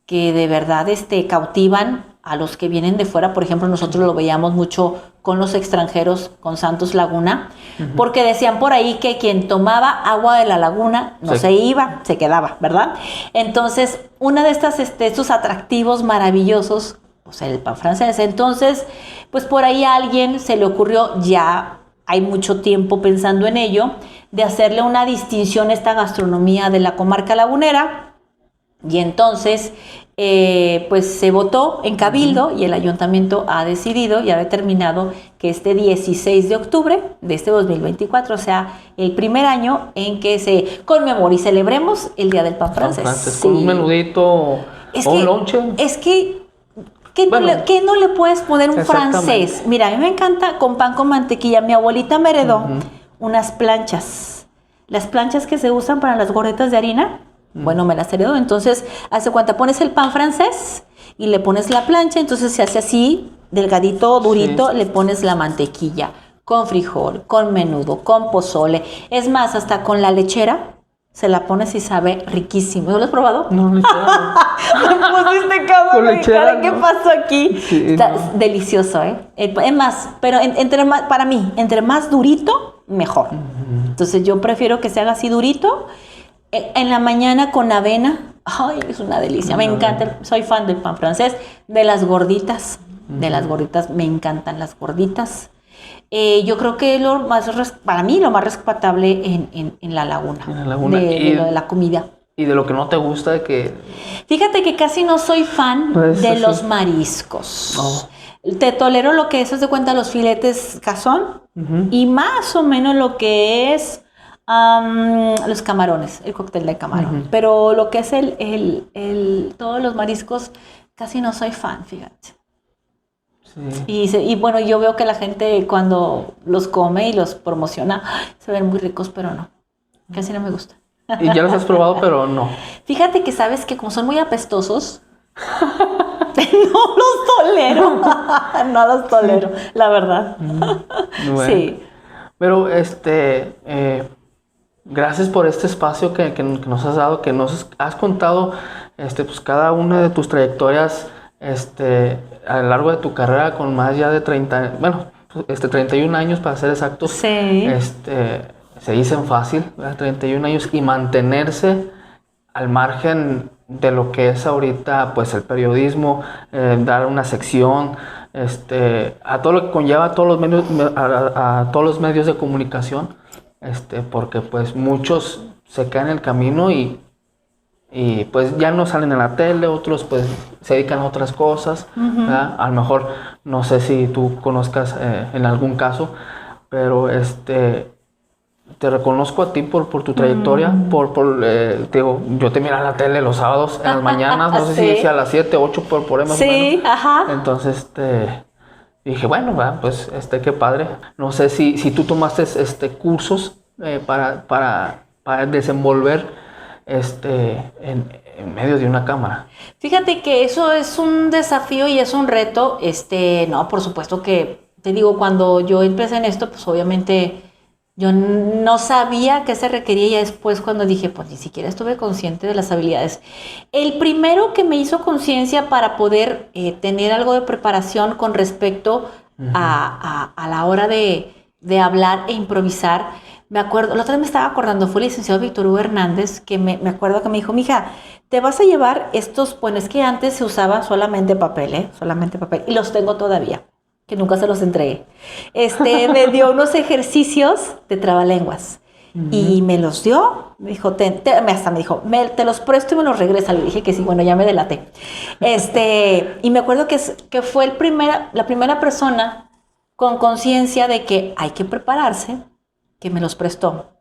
que de verdad cautivan a los que vienen de fuera. Por ejemplo, nosotros lo veíamos mucho con los extranjeros, con Santos Laguna, porque decían por ahí que quien tomaba agua de la laguna no se iba, se quedaba, ¿verdad? Entonces, una de estos atractivos maravillosos, pues el pan francés. Entonces, pues por ahí a alguien se le ocurrió, ya hay mucho tiempo pensando en ello, de hacerle una distinción a esta gastronomía de la comarca lagunera. Y entonces, pues se votó en Cabildo y el ayuntamiento ha decidido y ha determinado que este 16 de octubre de este 2024 sea el primer año en que se conmemore y celebremos el Día del Pan Francés. Sí. Con un menudito o un lonche. Es que, ¿qué no le puedes poner un francés? Mira, a mí me encanta con pan con mantequilla. Mi abuelita me heredó unas planchas. Las planchas que se usan para las gorditas de harina. Bueno, me las heredó. Entonces, hace cuenta, pones el pan francés y le pones la plancha, entonces se hace así, delgadito, durito, le pones la mantequilla, con frijol, con menudo, con pozole. Es más, hasta con la lechera, se la pones y sabe riquísimo. ¿No lo has probado? No, lechera no. Me pusiste con lechera, no. ¿Qué pasó aquí? Sí, Está delicioso, ¿eh? Es más, pero para mí, entre más durito, mejor. Entonces, yo prefiero que se haga así durito. En la mañana con avena, ay, es una delicia, me encanta, soy fan del pan francés, de las gorditas, me encantan las gorditas. Yo creo que para mí lo más rescatable en la laguna, de la comida. ¿Y de lo que no te gusta? Fíjate que casi no soy fan de los mariscos. Te tolero lo que es, haz de cuenta, los filetes cazón y más o menos lo que es los camarones, el cóctel de camarón. Pero lo que es todos los mariscos, casi no soy fan, fíjate. Sí. Y bueno, yo veo que la gente cuando los come y los promociona, se ven muy ricos, pero no, casi no me gusta. Y ya los has probado, pero no. Fíjate que sabes que como son muy apestosos, no los tolero, la verdad. Bueno. Sí. Pero gracias por este espacio que nos has dado, que nos has contado pues cada una de tus trayectorias a lo largo de tu carrera con más ya de 31 años para ser exactos. Sí. Se dicen fácil, ¿verdad? 31 años y mantenerse al margen de lo que es ahorita pues el periodismo, dar una sección, a todo lo que conlleva a todos los medios de comunicación. Porque pues muchos se caen en el camino y pues ya no salen en la tele, otros pues se dedican a otras cosas, ¿verdad? A lo mejor, no sé si tú conozcas en algún caso, pero te reconozco a ti por tu trayectoria, te digo, yo te miraba en la tele los sábados, en las mañanas, no sé si a las 7, 8 por ahí más o menos. Sí, ajá. Entonces, dije, bueno, pues, qué padre. No sé si tú tomaste, cursos para desenvolver, en medio de una cámara. Fíjate que eso es un desafío y es un reto. No, por supuesto que, te digo, cuando yo empecé en esto, pues obviamente yo no sabía qué se requería y después cuando dije, pues ni siquiera estuve consciente de las habilidades. El primero que me hizo conciencia para poder tener algo de preparación con respecto a la hora de hablar e improvisar, me acuerdo, la otra vez me estaba acordando, fue el licenciado Víctor Hugo Hernández, que me acuerdo que me dijo, mija, te vas a llevar estos, bueno, es que antes se usaba solamente papel, solamente papel, y los tengo todavía, que nunca se los entregué. Me dio unos ejercicios de trabalenguas y me los dio, me dijo, hasta me dijo, te los presto y me los regresa. Le dije que sí, bueno, ya me delaté. Y me acuerdo que fue la primera persona con conciencia de que hay que prepararse, que me los prestó.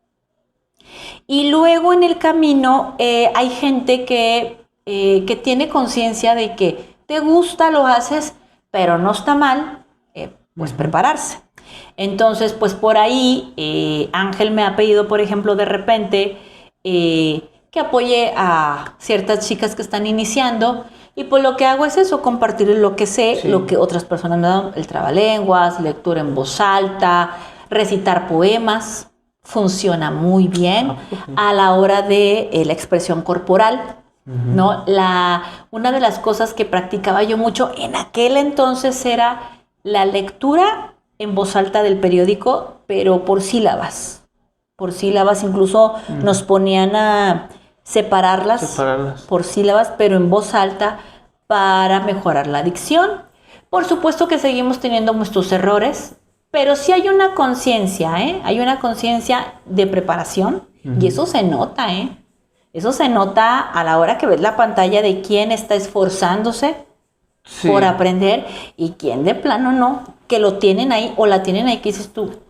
Y luego en el camino hay gente que tiene conciencia de que te gusta, lo haces, pero no está mal, pues prepararse. Entonces, pues por ahí Ángel me ha pedido, por ejemplo, de repente que apoye a ciertas chicas que están iniciando, y pues lo que hago es eso, compartir lo que sé, lo que otras personas me dan, el trabalenguas, lectura en voz alta, recitar poemas, funciona muy bien a la hora de la expresión corporal, ¿no? Una de las cosas que practicaba yo mucho en aquel entonces era la lectura en voz alta del periódico, pero por sílabas, incluso nos ponían a separarlas por sílabas, pero en voz alta para mejorar la dicción. Por supuesto que seguimos teniendo nuestros errores, pero sí hay una conciencia, hay una conciencia de preparación, y eso se nota, eso se nota a la hora que ves la pantalla de quién está esforzándose por aprender y quién de plano no, que lo tienen ahí o la tienen ahí, que dices tú,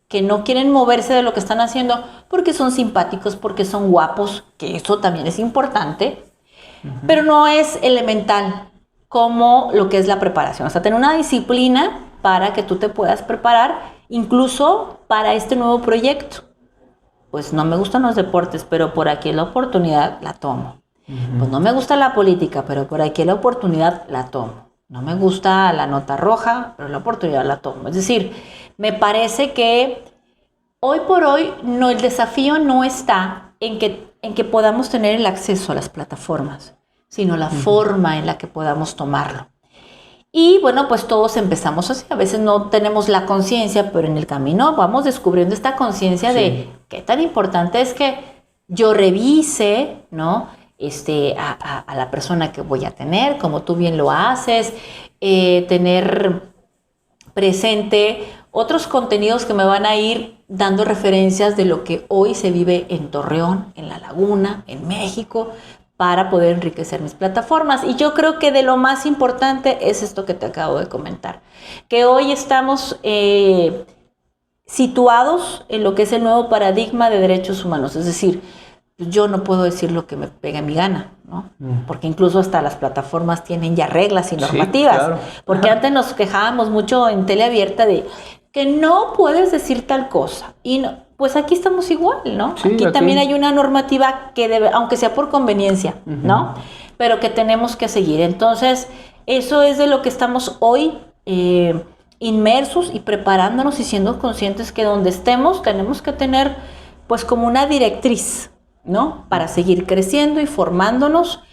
que no quieren moverse de lo que están haciendo porque son simpáticos, porque son guapos, que eso también es importante, pero no es elemental como lo que es la preparación. O sea, tener una disciplina para que tú te puedas preparar, incluso para este nuevo proyecto. Pues no me gustan los deportes, pero por aquí la oportunidad la tomo. Pues no me gusta la política, pero por aquí la oportunidad la tomo. No me gusta la nota roja, pero la oportunidad la tomo. Es decir, me parece que hoy por hoy el desafío no está en que podamos tener el acceso a las plataformas, sino la forma en la que podamos tomarlo. Y bueno, pues todos empezamos así. A veces no tenemos la conciencia, pero en el camino vamos descubriendo esta conciencia de qué tan importante es que yo revise, ¿no? A la persona que voy a tener, como tú bien lo haces, tener presente otros contenidos que me van a ir dando referencias de lo que hoy se vive en Torreón, en La Laguna, en México, para poder enriquecer mis plataformas. Y yo creo que de lo más importante es esto que te acabo de comentar, que hoy estamos situados en lo que es el nuevo paradigma de derechos humanos, es decir, yo no puedo decir lo que me pega mi gana, ¿no? Porque incluso hasta las plataformas tienen ya reglas y normativas. Sí, claro. Porque antes nos quejábamos mucho en tele abierta de que no puedes decir tal cosa. Y no, pues aquí estamos igual, ¿no? Sí, aquí también hay una normativa que debe, aunque sea por conveniencia, ¿no? Pero que tenemos que seguir. Entonces, eso es de lo que estamos hoy inmersos y preparándonos y siendo conscientes que donde estemos tenemos que tener pues como una directriz, ¿no? Para seguir creciendo y formándonos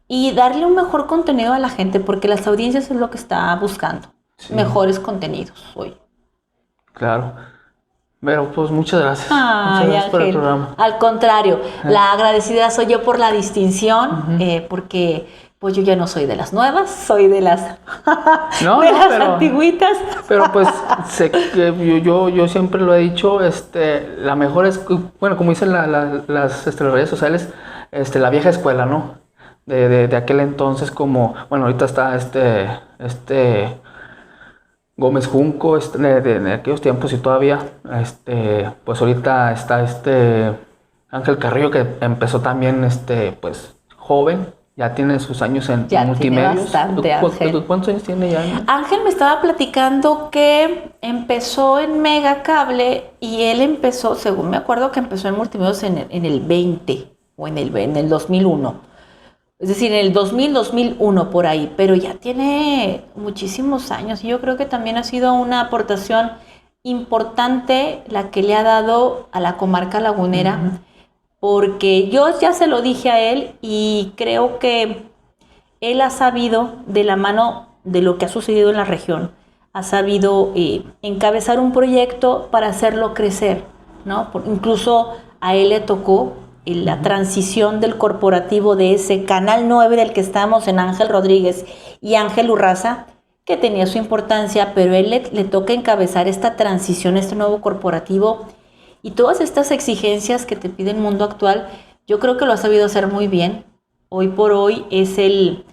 y darle un mejor contenido a la gente, porque las audiencias es lo que está buscando, mejores contenidos hoy. Claro. Pero pues muchas gracias. Muchas gracias por el programa. Al contrario, la agradecida soy yo por la distinción, porque pues yo ya no soy de las nuevas, soy de las, antigüitas. Pero pues yo siempre lo he dicho, la mejor es, bueno, como dicen las redes sociales, la vieja escuela, ¿no? De aquel entonces, como, bueno, ahorita está Gómez Junco, de aquellos tiempos y todavía, pues ahorita está Ángel Carrillo, que empezó también, pues joven, ya tiene sus años en multimedios. Bastante, Ángel. ¿Cuántos años tiene ya? Ángel me estaba platicando que empezó en Mega Cable y él empezó, según me acuerdo, que empezó en multimedios en el 20 o en el 2001. Es decir, en el 2001 por ahí, pero ya tiene muchísimos años y yo creo que también ha sido una aportación importante la que le ha dado a la comarca lagunera. Uh-huh. Porque yo ya se lo dije a él y creo que él ha sabido, de la mano de lo que ha sucedido en la región, ha sabido encabezar un proyecto para hacerlo crecer, ¿no? Incluso a él le tocó la transición del corporativo de ese Canal 9 del que estamos en Ángel Rodríguez y Ángel Urraza, que tenía su importancia, pero él le toca encabezar esta transición, este nuevo corporativo. Y todas estas exigencias que te pide el mundo actual, yo creo que lo ha sabido hacer muy bien. Hoy por hoy es el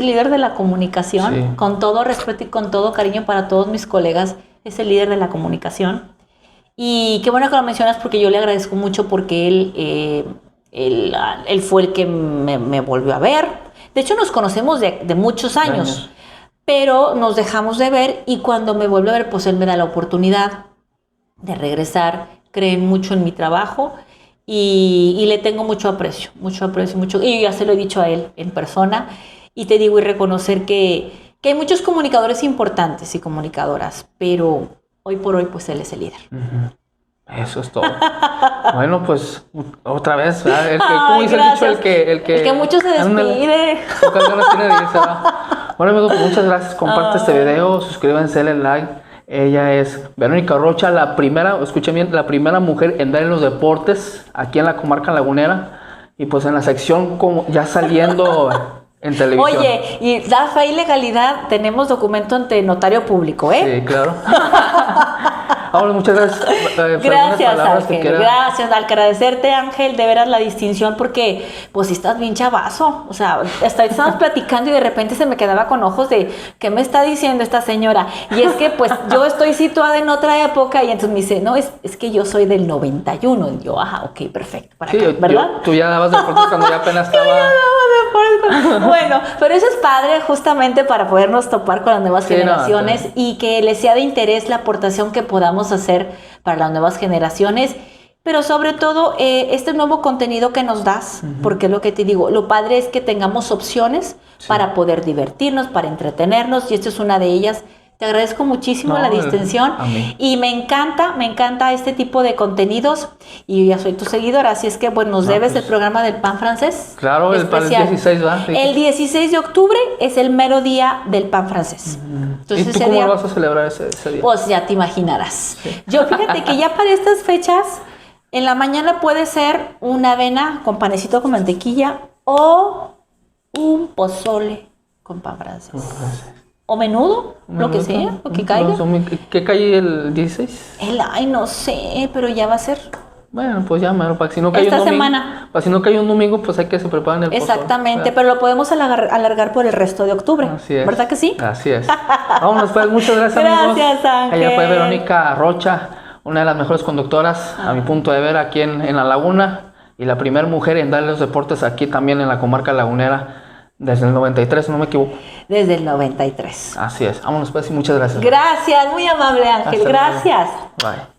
líder de la comunicación, sí. Con todo respeto y con todo cariño para todos mis colegas, es el líder de la comunicación. Y qué bueno que lo mencionas porque yo le agradezco mucho porque él fue el que me volvió a ver. De hecho, nos conocemos de muchos años, pero nos dejamos de ver y cuando me vuelve a ver, pues él me da la oportunidad de regresar. Creen mucho en mi trabajo y le tengo mucho aprecio, y ya se lo he dicho a él en persona, y te digo y reconocer que hay muchos comunicadores importantes y comunicadoras, pero hoy por hoy pues él es el líder. Uh-huh. Eso es todo. Bueno, pues otra vez, ¿verdad? Como dice el dicho, el que mucho se despide. Pocas ganas tiene de irse, ¿verdad? Bueno, amigos, pues muchas gracias. Comparte este video, suscríbanse, denle like. Ella es Verónica Rocha, la primera mujer en dar en los deportes aquí en la comarca lagunera y pues en la sección como ya saliendo en televisión. Oye, y da fe y legalidad, tenemos documento ante notario público, ¿eh? Sí, claro. Ahora, muchas gracias. Gracias, Ángel. Gracias, al agradecerte, Ángel, de veras la distinción, porque pues si estás bien chavazo. O sea, hasta estábamos platicando y de repente se me quedaba con ojos de ¿qué me está diciendo esta señora? Y es que pues yo estoy situada en otra época y entonces me dice, no, es que yo soy del 91. Y yo, ajá, ok, perfecto. Sí, ¿verdad? Tú ya dabas deportes cuando ya apenas estaba... Bueno, pero eso es padre justamente para podernos topar con las nuevas generaciones y que les sea de interés la aportación que podamos hacer para las nuevas generaciones, pero sobre todo este nuevo contenido que nos das, porque es lo que te digo, lo padre es que tengamos opciones para poder divertirnos, para entretenernos, y esto es una de ellas. Te agradezco muchísimo la distinción y me encanta este tipo de contenidos y yo ya soy tu seguidora, así es que bueno, nos debes el programa del pan francés. Claro, el 16, ¿va? Sí. El 16 de octubre es el mero día del pan francés. Entonces, ¿y tú cómo lo vas a celebrar ese día? Pues ya te imaginarás. Sí. Yo fíjate que ya para estas fechas, en la mañana puede ser una avena con panecito con mantequilla o un pozole con pan francés. O menudo, lo que sea, lo que caiga. ¿Qué cae el 16? Ay, no sé, pero ya va a ser. Bueno, pues ya, para que si no cae esta un domingo. Semana. Para si no cae un domingo, pues hay que se preparen el pozole. Exactamente, pero lo podemos alargar por el resto de octubre. Así es. ¿Verdad que sí? Así es. Vámonos, pues, muchas gracias, amigos. Gracias, Ángel. Ella fue Verónica Rocha, una de las mejores conductoras, a mi punto de ver, aquí en La Laguna, y la primera mujer en dar los deportes aquí también en la comarca lagunera. Desde el 93, no me equivoco. Desde el 93. Así es. Vámonos pues y muchas gracias. Gracias, muy amable Ángel. Gracias. Bye.